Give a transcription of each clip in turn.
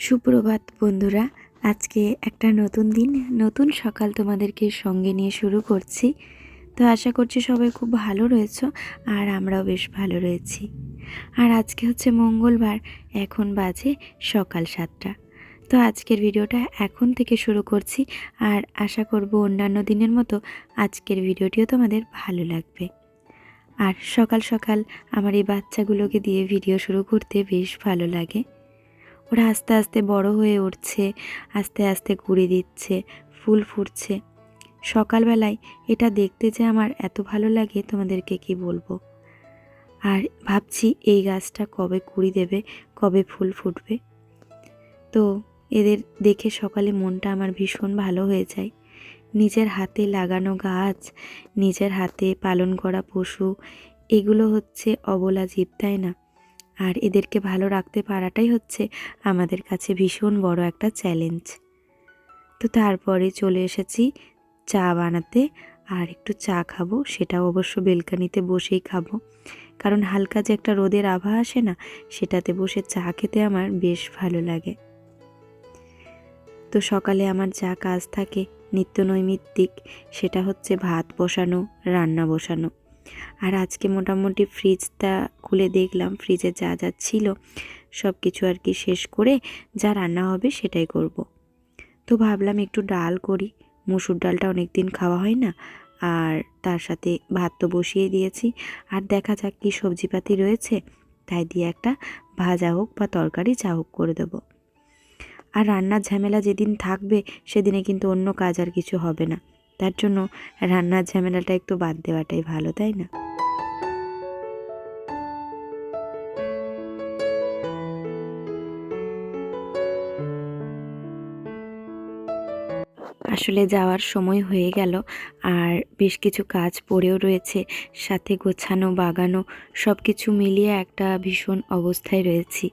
সুপ্রভাত বন্ধুরা। আজকে একটা নতুন দিন, নতুন সকাল তোমাদেরকে সঙ্গে নিয়ে শুরু করছি। তো আশা করছি সবাই খুব ভালো রয়েছো, আর আমরাও বেশ ভালো রয়েছি। আর আজকে হচ্ছে মঙ্গলবার, এখন বাজে সকাল 7টা। তো আজকের ভিডিওটা এখন থেকে শুরু করছি, আর আশা করব অন্যান্য দিনের মতো আজকের ভিডিওটিও তোমাদের ভালো লাগবে। আর সকাল সকাল আমার এই বাচ্চাগুলোকে দিয়ে ভিডিও শুরু করতে বেশ ভালো লাগে। ওরা আস্তে আস্তে বড় হয়ে উঠছে, আস্তে আস্তে কুঁড়ি দিচ্ছে, ফুল ফুটছে। সকালবেলায় এটা দেখতে যে আমার এত ভালো লাগে তোমাদেরকে কি বলবো। আর ভাবছি এই গাছটা কবে কুঁড়ি দেবে, কবে ফুল ফুটবে। তো এদের দেখে সকালে মনটা আমার ভীষণ ভালো হয়ে যায়। নিজের হাতে লাগানো গাছ, নিজের হাতে পালন করা পশু, এগুলো হচ্ছে অবলা জীব, তাই না? আর এদেরকে ভালো রাখতে পারাটাই হচ্ছে আমাদের কাছে ভীষণ বড় একটা চ্যালেঞ্জ। তো তারপরে চলে এসেছি চা বানাতে, আর একটু চা খাবো, সেটাও অবশ্য বেলকানিতে বসেই খাবো, কারণ হালকা যে একটা রোদের আভা আসে না, সেটাতে বসে চা খেতে আমার বেশ ভালো লাগে। তো সকালে আমার যা কাজ থাকে নিত্য নৈমিত্তিক, সেটা হচ্ছে ভাত বসানো, রান্না বসানো। আর আজকে মোটামুটি ফ্রিজটা খুলে দেখলাম, ফ্রিজে যা যা ছিল সব কিছু আর কি শেষ করে যা রান্না হবে সেটাই করব। তো ভাবলাম একটু ডাল করি, মুসুর ডালটা অনেক দিন খাওয়া হয় না, আর তার সাথে ভাত তো বসিয়ে দিয়েছি। আর দেখা যাক কী সবজিপাতি রয়েছে, তাই দিয়ে একটা ভাজা হোক বা তরকারি যা হোক করে দেবো। আর রান্নার ঝামেলা যেদিন থাকবে সেদিনে কিন্তু অন্য কাজ আর কিছু হবে না, তার জন্য রান্নার ঝামেলাটা একটু বাদ দেওয়াটাই ভালো, তাই না? আসলে যাওয়ার সময় হয়ে গেল, আর বেশ কিছু কাজ পড়েও রয়েছে, সাথে গোছানো বাগানো সব কিছু মিলিয়ে একটা ভীষণ অবস্থায় রয়েছি।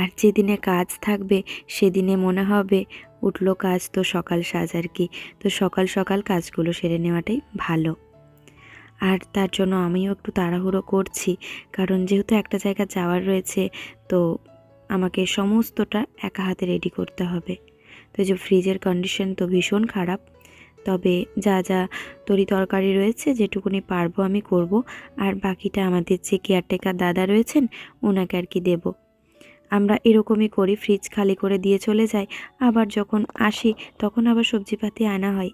আর যেদিনে কাজ থাকবে সেদিনে মনে হবে উঠলো কাজ তো সকাল সাজ আর কি। তো সকাল সকাল কাজগুলো সেরে নেওয়াটাই ভালো। আর তার জন্য আমিও একটু তাড়াহুড়ো করছি, কারণ যেহেতু একটা জায়গা যাওয়ার রয়েছে, তো আমাকে সমস্তটা একা হাতে রেডি করতে হবে। তো যে ফ্রিজের কন্ডিশন তো ভীষণ খারাপ, তবে যা যা তরি তরকারি রয়েছে যেটুকুনি পারবো আমি করব, আর বাকিটা আমাদের যে কেয়ারটেকার দাদা রয়েছেন ওনাকে আর কি দেব। আমরা এরকমই করি, ফ্রিজ খালি করে দিয়ে চলে যাই, আবার যখন আসি তখন আবার সবজিপাতি আনা হয়।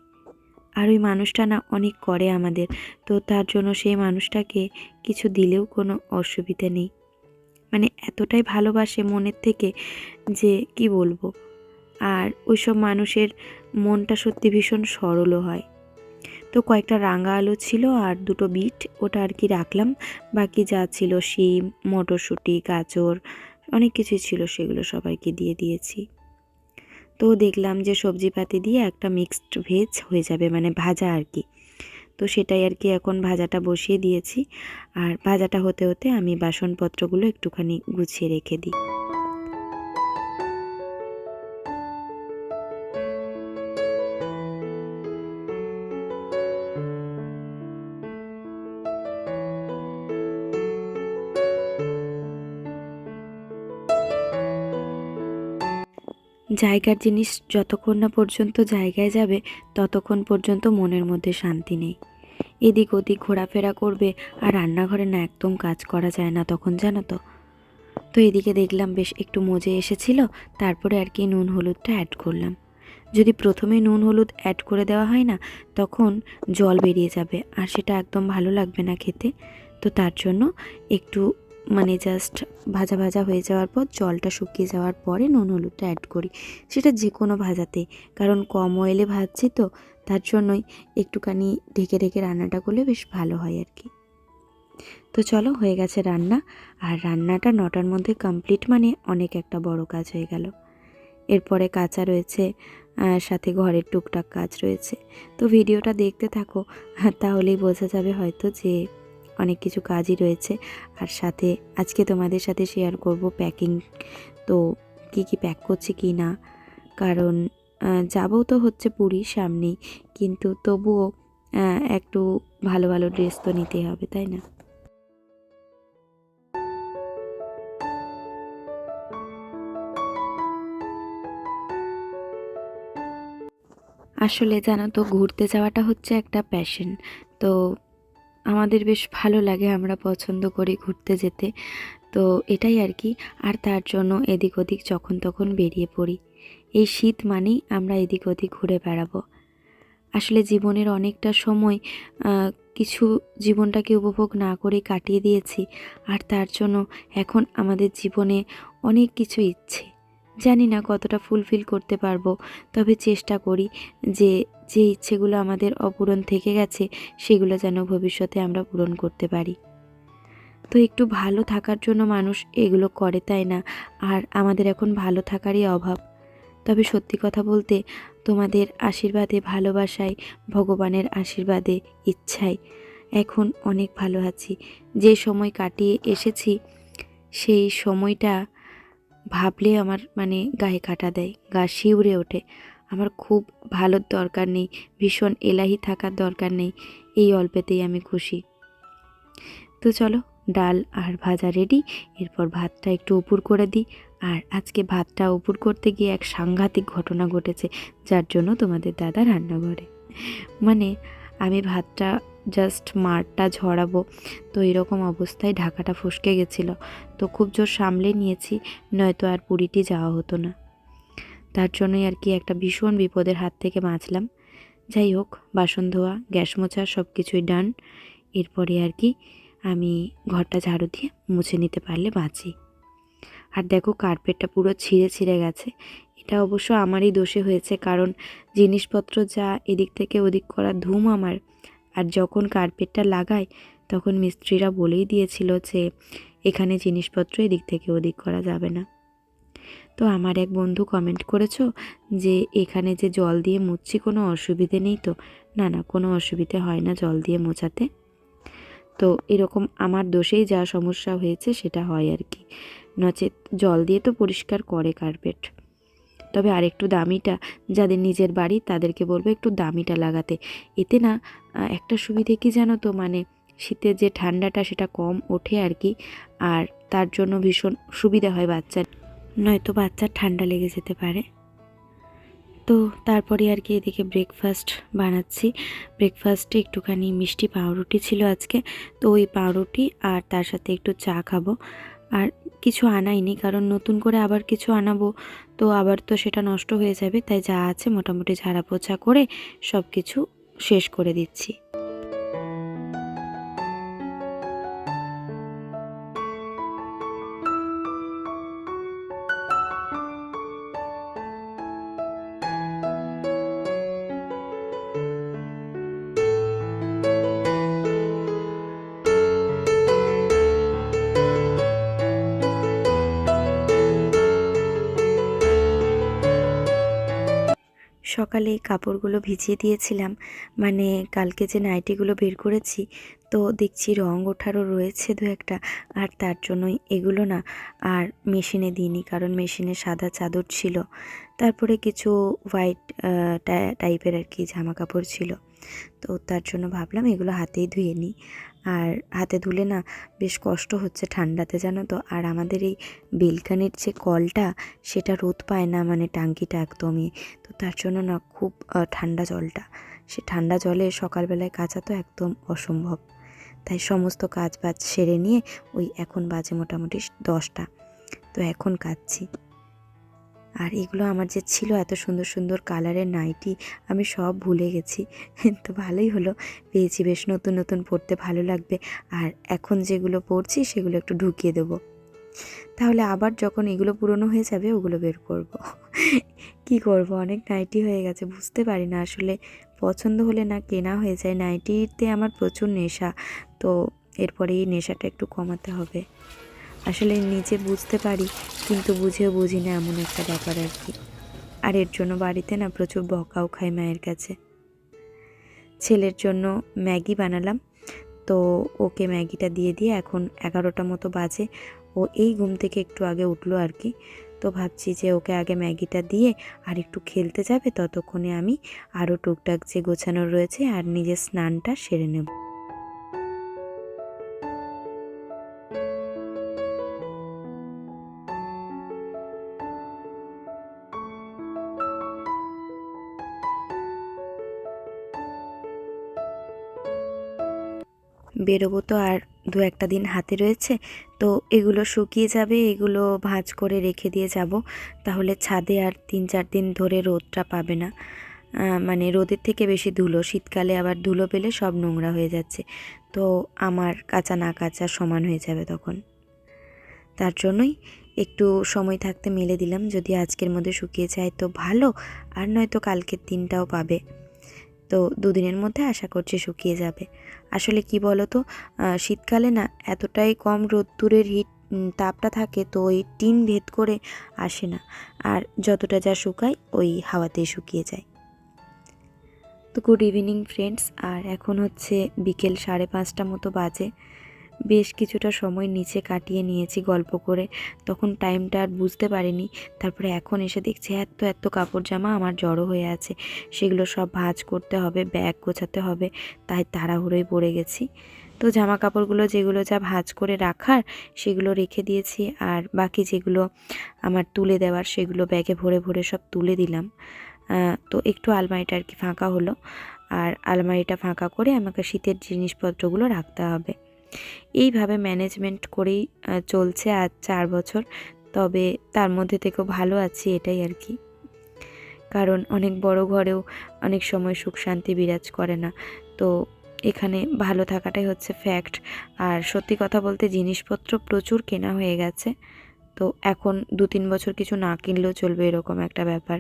আর ওই মানুষটা না অনেক করে আমাদের, তো তার জন্য সেই মানুষটাকে কিছু দিলেও কোনো অসুবিধা নেই। মানে এতটাই ভালোবাসে মনের থেকে যে কি বলবো। আর ওইসব মানুষের মনটা সত্যি ভীষণ সরলও হয়। তো কয়েকটা রাঙা আলু ছিল আর দুটো বিট, ওটা আর কি রাখলাম। বাকি যা ছিল শিম, মটরশুঁটি, গাজর, অনেক কিছুই ছিল, সেগুলো সবাইকে দিয়ে দিয়েছি। তো দেখলাম যে সবজিপাতি দিয়ে একটা মিক্সড ভেজ হয়ে যাবে, মানে ভাজা আর কি। তো সেটাই আর কি এখন ভাজাটা বসিয়ে দিয়েছি, আর ভাজাটা হতে হতে আমি বাসনপত্রগুলো একটুখানি গুছিয়ে রেখে দিই। জায়গার জিনিস যতক্ষণ না পর্যন্ত জায়গায় যাবে ততক্ষণ পর্যন্ত মনের মধ্যে শান্তি নেই। এদিক ওদিক ঘোরাফেরা করবে, আর রান্নাঘরে না একদম কাজ করা যায় না তখন, জানো তো। তো এদিকে দেখলাম বেশ একটু মজে এসেছিল, তারপরে আর কি নুন হলুদটা অ্যাড করলাম। যদি প্রথমে নুন হলুদ অ্যাড করে দেওয়া হয় না, তখন জল বেরিয়ে যাবে, আর সেটা একদম ভালো লাগবে না খেতে। তো তার জন্য একটু মানে জাস্ট ভাজা ভাজা হয়ে যাওয়ার পর, জলটা শুকিয়ে যাওয়ার পরে নুন হলুদটা অ্যাড করি। সেটা যে কোনো ভাজাতে, কারণ কম অয়েলে ভাজছি তো, তার জন্যই একটুখানি ঢেকে ঢেকে রান্নাটা করলে বেশ ভালো হয় আর কি। তো চলো, হয়ে গেছে রান্না। আর রান্নাটা 9টার মধ্যে কমপ্লিট, মানে অনেক একটা বড় কাজ হয়ে গেল। এরপরে কাঁচা রয়েছে, সাথে ঘরের টুকটাক কাজ রয়েছে। তো ভিডিওটা দেখতে থাকো, তাহলেই বোঝা যাবে হয়তো যে অনেক কিছু কাজই রয়েছে। আর সাথে আজকে তোমাদের সাথে শেয়ার করব প্যাকিং, তো কি কি প্যাক করছি কি না, কারণ যাবো তো হচ্ছে পুরী সামনেই, কিন্তু তবুও একটু ভালো ভালো ড্রেস তো নিতেই হবে, তাই না? আসলে জানো তো, ঘুরতে যাওয়াটা হচ্ছে একটা প্যাশন। তো আমাদের বেশ ভালো লাগে, আমরা পছন্দ করি ঘুরতে যেতে। তো এটাই আর কি। আর তার জন্য এদিক ওদিক যখন তখন বেরিয়ে পড়ি। এই শীত মানেই আমরা এদিক ওদিক ঘুরে বেড়াবো। আসলে জীবনের অনেকটা সময় কিছু জীবনটাকে উপভোগ না করে কাটিয়ে দিয়েছি। আর তার জন্য এখন আমাদের জীবনে অনেক কিছু ইচ্ছে, জানি না কতটা ফুলফিল করতে পারবো। তবে চেষ্টা করি যে যে ইচ্ছেগুলো আমাদের অপূরণ থেকে গেছে সেগুলো যেন ভবিষ্যতে আমরা পূরণ করতে পারি। তো একটু ভালো থাকার জন্য মানুষ এগুলো করে, তাই না? আর আমাদের এখন ভালো থাকারই অভাব। তবে সত্যি কথা বলতে, তোমাদের আশীর্বাদে, ভালোবাসায়, ভগবানের আশীর্বাদে, ইচ্ছায় এখন অনেক ভালো আছি। যে সময় কাটিয়ে এসেছি সেই সময়টা ভাবলে আমার গায়ে কাঁটা দেয়, গা শিউরে ওঠে। আমার খুব ভালোর দরকার নেই, ভীষণ এলাহি থাকার দরকার নেই, এই অল্পেতেই আমি খুশি। তো চলো, ডাল আর ভাজা রেডি। এরপর ভাতটা একটু উপুর করে দিই। আর আজকে ভাতটা উপুর করতে গিয়ে এক সাংঘাতিক ঘটনা ঘটেছে, যার জন্য তোমাদের দাদা রান্নাঘরে। মানে আমি ভাতটা জাস্ট মারটা ঝরাবো, তো এরকম অবস্থায় ঢাকাটা ফসকে গেছিলো। তো খুব জোর সামলে নিয়েছি, নয়তো আর পুরীটি যাওয়া হতো না। তার জন্যই আর কি একটা ভীষণ বিপদের হাত থেকে বাঁচলাম। যাই হোক, বাসন ধোয়া, গ্যাস মোছা সব কিছুই ডান। এরপরে আর কি আমি ঘরটা ঝাড়ু দিয়ে মুছে নিতে পারলে বাঁচি। আর দেখো, কার্পেটটা পুরো ছিঁড়ে ছিঁড়ে গেছে। এটা অবশ্য আমারই দোষে হয়েছে, কারণ জিনিসপত্র যা এদিক থেকে ওদিক করা ধুম আমার। আর যখন কার্পেটটা লাগাই তখন মিস্ত্রিরা বলেই দিয়েছিল যে এখানে জিনিসপত্র এদিক থেকে ওদিক করা যাবে না। তো আমার এক বন্ধু কমেন্ট করেছো যে এখানে যে জল দিয়ে মুছছি কোনো অসুবিধে নেই তো? না না, কোনো অসুবিধে হয় না জল দিয়ে মোছাতে। তো এরকম আমার দোষেই যা সমস্যা হয়েছে সেটা হয় আর কি, নচেত জল দিয়ে তো পরিষ্কার করে কার্পেট। তবে আরেকটু দামিটা, যাদের নিজের বাড়ি তাদেরকে বলবো একটু দামিটা লাগাতে। এতে না একটা সুবিধে কি জানো তো, শীতের যে ঠান্ডাটা সেটা কম ওঠে আর কি। আর তার জন্য ভীষণ সুবিধা হয় বাচ্চার, নয়তো বাচ্চার ঠান্ডা লেগে যেতে পারে। তো তারপরে আর কি এদিকে ব্রেকফাস্ট বানাচ্ছি। ব্রেকফাস্টে একটুখানি মিষ্টি পাউরুটি ছিল আজকে, তো ওই পাউরুটি আর তার সাথে একটু চা খাবো। আর কিছু আনাইনি, কারণ নতুন করে আবার কিছু আনাবো তো আবার তো সেটা নষ্ট হয়ে যাবে। তাই যা আছে মোটামুটি ঝাড়া পোছা করে সব কিছু শেষ করে দিচ্ছি। সকালে কাপড়গুলো ভিজিয়ে দিয়েছিলাম, কালকে যে নাইটিগুলো বের করেছি, তো দেখছি রং ওঠারও রয়েছে দু একটা। আর তার জন্যই এগুলো না আর মেশিনে দিইনি, কারণ মেশিনে সাদা চাদর ছিল। তারপরে কিছু হোয়াইট টাইপের আর কি জামা কাপড় ছিল। তো তার জন্য ভাবলাম এগুলো হাতেই ধুয়ে নিই। আর হাতে ধুলে না বেশ কষ্ট হচ্ছে ঠান্ডাতে, জানো তো। আর আমাদের এই বেলকানির যে কলটা সেটা রোদ পায় না, টাঙ্কিটা একদমই। তো তার জন্য না খুব ঠান্ডা জলটা, সে ঠান্ডা জলে সকালবেলায় কাচা তো একদম অসম্ভব। তাই সমস্ত কাজ বাজ সেরে নিয়ে ওই এখন বাজে মোটামুটি 10টা, তো এখন কাচ্ছি। আর এগুলো আমার যে ছিল এত সুন্দর সুন্দর কালারের নাইটি, আমি সব ভুলে গেছি। তো ভালোই হলো, পেয়েছি, বেশ নতুন নতুন পরতে ভালো লাগবে। আর এখন যেগুলো পরছি সেগুলো একটু ঢুকিয়ে দেবো, তাহলে আবার যখন এগুলো পুরনো হয়ে যাবে ওগুলো বের করব। কি করব, অনেক নাইটি হয়ে গেছে, বুঝতে পারি না আসলে পছন্দ হলে না কেনা হয়ে যায়। নাইটিতে আমার প্রচুর নেশা, তো এরপরে এই নেশাটা একটু কমাতে হবে। আসলে নিজে বুঝতে পারি, কিন্তু বুঝেও বুঝি না, এমন একটা ব্যাপার আর কি। আর এর জন্য বাড়িতে না প্রচুর বকাও খাই মায়ের কাছে। ছেলের জন্য ম্যাগি বানালাম, তো ওকে ম্যাগিটা দিয়ে দিয়ে এখন 11টা মতো বাজে। ও এই ঘুম থেকে একটু আগে উঠলো আর কি। তো ভাবছি যে ওকে আগে ম্যাগিটা দিয়ে আর একটু খেলতে যাবে, ততক্ষণে আমি আরও টুকটাক যে গোছানোর রয়েছে আর নিজের স্নানটা সেরে নেব। বেরোবো তো আর 2-1 দিন হাতে রয়েছে, তো এগুলো শুকিয়ে যাবে, এগুলো ভাঁজ করে রেখে দিয়ে যাব। তাহলে ছাদে আর 3-4 দিন ধরে রোদটা পাবে না, মানে রোদের থেকে বেশি ধুলো, শীতকালে আবার ধুলো পেলে সব নোংরা হয়ে যাচ্ছে, তো আমার কাঁচা না কাঁচা সমান হয়ে যাবে তখন। তার জন্যই একটু সময় থাকতে মেলে দিলাম, যদি আজকের মধ্যে শুকিয়ে যায় তো ভালো, আর নয়তো কালকের দিনটাও পাবে। তো 2 দিনের মধ্যে আশা করছি শুকিয়ে যাবে। আসলে কি বলো তো, শীতকালে না এতটাই কম রোদ্দুরের তাপটা থাকে, তো ওই টিন ভেদ করে আসে না, আর যতটা যা শুকায় ওই হাওয়াতেই শুকিয়ে যায়। তো গুড ইভিনিং ফ্রেন্ডস, আর এখন হচ্ছে বিকেল 5:30 মতো বাজে। বেশ কিছুটা সময় নিচে কাটিয়ে নিয়েছি গল্প করে, তখন টাইমটা আর বুঝতে পারিনি। তারপরে এখন এসে দেখছি এত এত কাপড় জামা আমার জড়ো হয়ে আছে, সেগুলো সব ভাঁজ করতে হবে, ব্যাগ গোছাতে হবে, তাই তাড়াহুড়োয় পড়ে গেছি। তো জামা কাপড়গুলো যেগুলো যা ভাঁজ করে রাখার সেগুলো রেখে দিয়েছি, আর বাকি যেগুলো আমার তুলে দেওয়ার সেগুলো ব্যাগে ভরে ভরে সব তুলে দিলাম। তো একটু আলমারিটা আর কি ফাঁকা হলো, আর আলমারিটা ফাঁকা করে আমাকে শীতের জিনিসপত্রগুলো রাখতে হবে। এইভাবে ম্যানেজমেন্ট করেই চলছে আজ 4 বছর, তবে তার মধ্যে থেকেও ভালো আছি, এটাই আর কি। কারণ অনেক বড় ঘরেও অনেক সময় সুখ শান্তি বিরাজ করে না, তো এখানে ভালো থাকাটাই হচ্ছে ফ্যাক্ট। আর সত্যি কথা বলতে জিনিসপত্র প্রচুর কেনা হয়ে গেছে, তো এখন 2-3 বছর কিছু না কিনলেও চলবে, এরকম একটা ব্যাপার।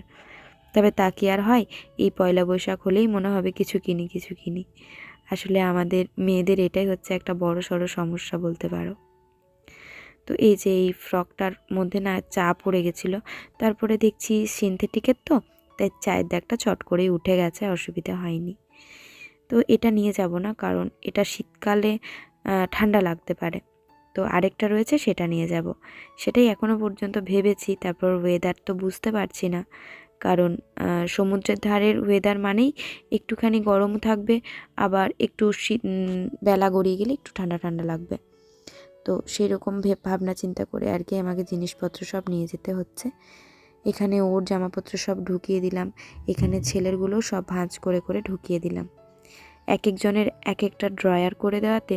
তবে তা কি আর হয়, এই পয়লা বৈশাখ হলেই মনে হবে কিছু কিনি কিছু কিনি। আসলে আমাদের মেয়েদের এটাই হচ্ছে একটা বড় সড়ো সমস্যা বলতে পারো। তো এই যে এই ফ্রকটার মধ্যে না চা পড়ে গেছিলো, তারপরে দেখছি সিনথেটিকের, তো তাই চায়ের দাগটা চট করেই উঠে গেছে, অসুবিধা হয়নি। তো এটা নিয়ে যাব না, কারণ এটা শীতকালে ঠান্ডা লাগতে পারে, তো আরেকটা রয়েছে সেটা নিয়ে যাব। সেটাই এখনও পর্যন্ত ভেবেছি। তারপর ওয়েদার তো বুঝতে পারছি না, কারণ সমুদ্রের ধারের ওয়েদার মানেই একটুখানি গরম থাকবে, আবার একটু শীত, বেলা গড়িয়ে গেলে একটু ঠান্ডা ঠান্ডা লাগবে। তো সেই রকম ভাবনা চিন্তা করে আর কি আমাকে জিনিসপত্র সব নিয়ে যেতে হচ্ছে। এখানে ওর জামাপত্র সব ঢুকিয়ে দিলাম, এখানে ছেলেরগুলো সব ভাঁজ করে করে ঢুকিয়ে দিলাম। এক একজনের এক একটা ড্রয়ার করে দেওয়াতে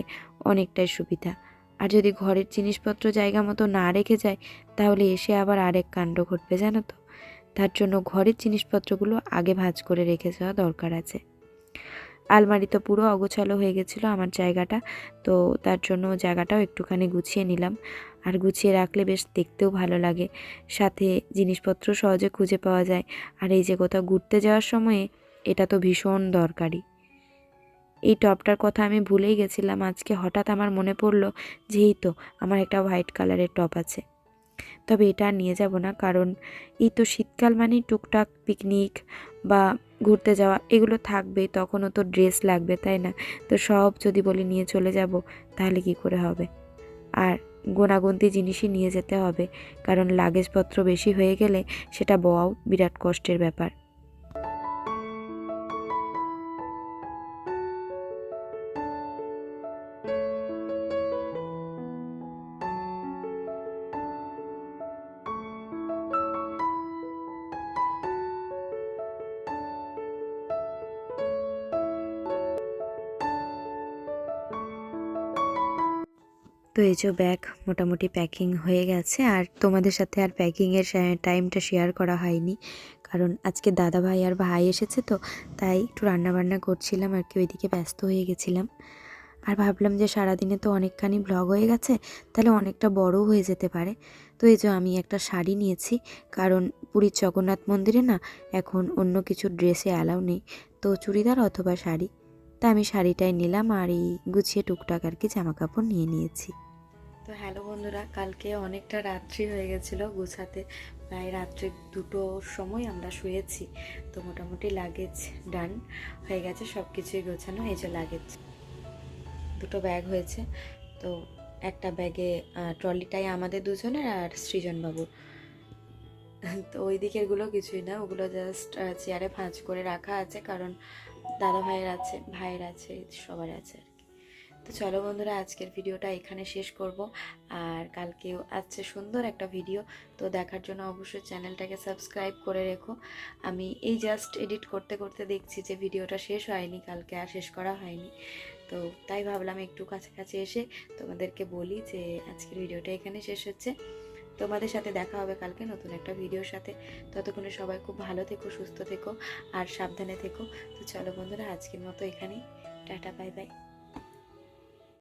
অনেকটাই সুবিধা। আর যদি ঘরের জিনিসপত্র জায়গা মতো না রেখে যায়, তাহলে এসে আবার আরেক কাণ্ড ঘটবে, জানো তো। তার জন্য ঘরের জিনিসপত্রগুলো আগে ভাঁজ করে রেখে যাওয়া দরকার আছে। আলমারি তো পুরো অগোছালো হয়ে গেছিলো আমার জায়গাটা, তো তার জন্য জায়গাটাও একটুখানি গুছিয়ে নিলাম। আর গুছিয়ে রাখলে বেশ দেখতেও ভালো লাগে, সাথে জিনিসপত্র সহজে খুঁজে পাওয়া যায়। আর এই যে কোথাও ঘুরতে যাওয়ার সময়ে এটা তো ভীষণ দরকারি। এই টপটার কথা আমি ভুলেই গেছিলাম, আজকে হঠাৎ আমার মনে পড়লো যে এই তো আমার একটা হোয়াইট কালারের টপ আছে। তবে এটা আর নিয়ে যাব না, কারণ এই তো শীতকাল মানেই টুকটাক পিকনিক বা ঘুরতে যাওয়া এগুলো থাকবে, তখনও তো ড্রেস লাগবে, তাই না। তো সব যদি বলি নিয়ে চলে যাব, তাহলে কি করে হবে। আর গোনাগুনতি জিনিসই নিয়ে যেতে হবে, কারণ লাগেজপত্র বেশি হয়ে গেলে সেটা বওয়াও বিরাট কষ্টের ব্যাপার। তো এই যে ব্যাগ মোটামুটি প্যাকিং হয়ে গেছে, আর তোমাদের সাথে আর প্যাকিংয়ের টাইমটা শেয়ার করা হয়নি, কারণ আজকে দাদা ভাই আর ভাই এসেছে, তো তাই একটু রান্নাবান্না করছিলাম আর কি, ওইদিকে ব্যস্ত হয়ে গেছিলাম। আর ভাবলাম যে সারাদিনে তো অনেকখানি ব্লগ হয়ে গেছে, তাহলে অনেকটা বড়ও হয়ে যেতে পারে। তো এই যে আমি একটা শাড়ি নিয়েছি, কারণ পুরীর জগন্নাথ মন্দিরে না এখন অন্য কিছু ড্রেসে অ্যালাউ নেই, তো চুড়িদার অথবা শাড়ি, তা আমি শাড়িটাই নিলাম, আর এই গুছিয়ে টুকটাক আর কি জামা কাপড় নিয়ে নিয়েছি। তো হ্যালো বন্ধুরা, কালকে অনেকটা রাত্রি হয়ে গেছিলো গুছাতে, প্রায় রাত্রে 2টোর সময় আমরা শুয়েছি। তো মোটামুটি লাগেজ ডান হয়ে গেছে, সব কিছুই গোছানো। এই যে লাগেজ 2টো ব্যাগ হয়েছে, তো একটা ব্যাগে ট্রলিটাই আমাদের দুজনের আর সৃজনবাবুর। তো ওই দিকেরগুলো কিছুই না, ওগুলো জাস্ট চেয়ারে ভাঁজ করে রাখা আছে, কারণ দাদা ভাইয়ের আছে, ভাইয়ের আছে, সবার আছে আর কি। তো চলো বন্ধুরা, আজকের ভিডিওটা এখানে শেষ করব, আর কালকেও আসছে সুন্দর একটা ভিডিও, তো দেখার জন্য অবশ্যই চ্যানেলটাকে সাবস্ক্রাইব করে রেখো। আমি এই জাস্ট এডিট করতে করতে দেখছি যে ভিডিওটা শেষ হয়নি, কালকে আর শেষ করা হয়নি। তো তাই ভাবলাম একটু কাছাকাছি এসে তোমাদেরকে বলি যে আজকের ভিডিওটা এখানে শেষ হচ্ছে। তোমাদের সাথে দেখা হবে কালকে নতুন একটা ভিডিওর সাথে। ততক্ষণে সবাই খুব ভালো থেকো, সুস্থ থেকো আর সাবধানে থেকো। তো চলো বন্ধুরা, আজকের মতো এখানেই, টাটা, বাই বাই।